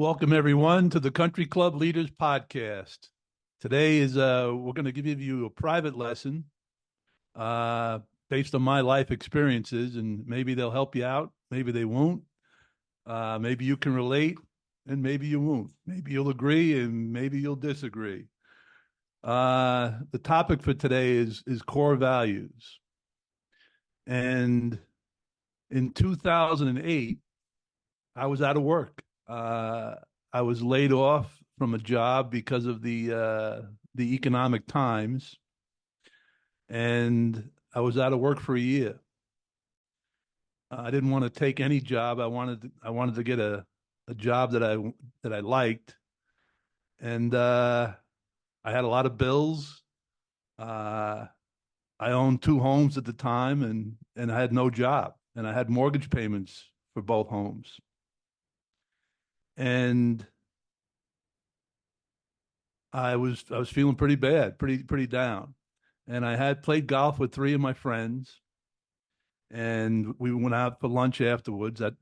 Welcome everyone to the Country Club Leaders Podcast. Today is we're going to give you a private lesson uh, based on my life experiences, and maybe they'll help you out. Maybe they won't. Maybe you can relate, and maybe you won't. Maybe you'll agree, and maybe you'll disagree. The topic for today is core values. And in 2008, I was out of work. I was laid off from a job because of the economic times, and I was out of work for a year. I didn't want to take any job. I wanted to get a job that I liked, and I had a lot of bills. Uh, I owned two homes at the time, and I had no job, and I had mortgage payments for both homes. And I was feeling pretty bad, pretty down. And I had played golf with three of my friends, and we went out for lunch afterwards at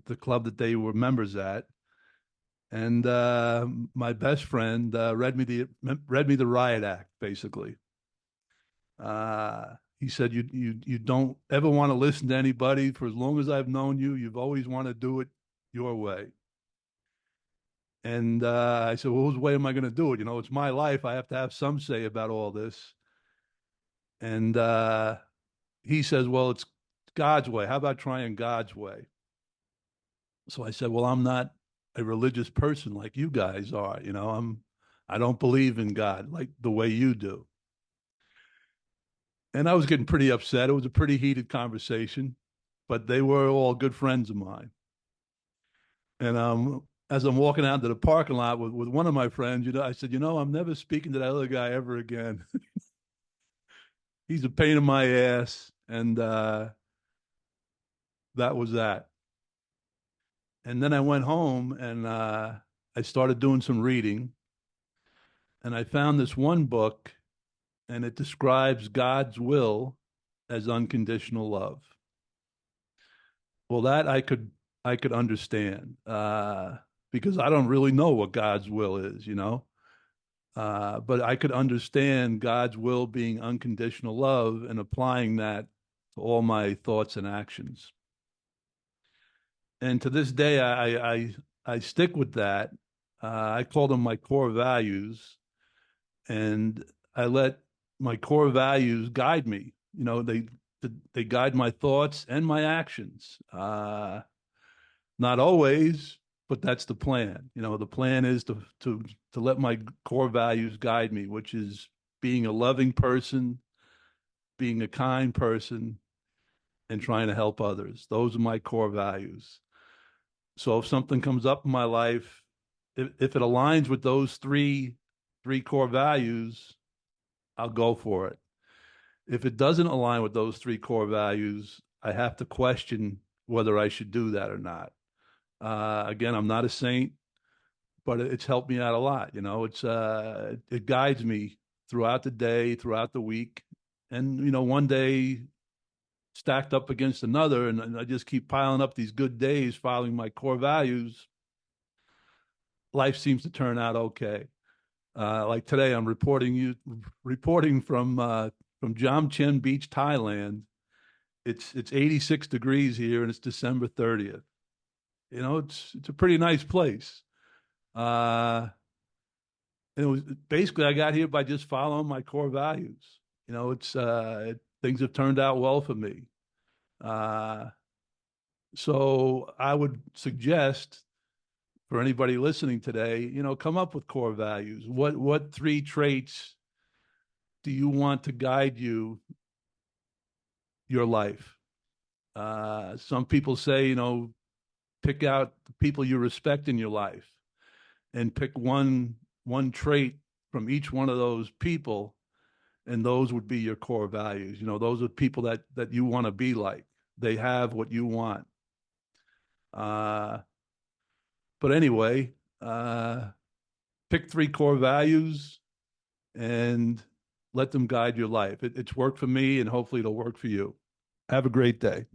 the club that they were members at. And my best friend read me the riot act, basically. He said, "You don't ever want to listen to anybody. For as long as I've known you, you've always want to do it your way." And I said, "Well, whose way am I going to do it? It's my life. I have to have some say about all this." And he says, "Well, it's God's way. How about trying God's way?" So I said, "Well, I'm not a religious person like you guys are. I don't believe in God like the way you do." And I was getting pretty upset. It was a pretty heated conversation, but they were all good friends of mine. And as I'm walking out to the parking lot with one of my friends, I said, "I'm never speaking to that other guy ever again. He's a pain in my ass." And that was that. And then I went home and I started doing some reading. And I found this one book, and it describes God's will as unconditional love. Well, that I could understand because I don't really know what God's will is. But I could understand God's will being unconditional love and applying that to all my thoughts and actions. And to this day, I stick with that. I call them my core values, and I let my core values guide me. They guide my thoughts and my actions. Not always, but that's the plan. The plan is to let my core values guide me, which is being a loving person, being a kind person, and trying to help others. Those are my core values. So if something comes up in my life, if it aligns with those three core values, I'll go for it. If it doesn't align with those three core values, I have to question whether I should do that or not. Again, I'm not a saint, but it's helped me out a lot. It guides me throughout the day, throughout the week, and one day stacked up against another, and I just keep piling up these good days following my core values. Life seems to turn out okay. Like today, I'm reporting from Jom Chen Beach, Thailand. It's 86 degrees here, and it's December 30th. It's a pretty nice place. Uh, and it was basically I got here by just following my core values. Things have turned out well for me. Uh, so I would suggest for anybody listening today, come up with core values. What three traits do you want to guide your life? Some people say, pick out the people you respect in your life and pick one trait from each one of those people, and those would be your core values. Those are people that you want to be like. They have what you want. Uh, but anyway, pick three core values and let them guide your life. It's worked for me, and hopefully it'll work for you. Have a great day.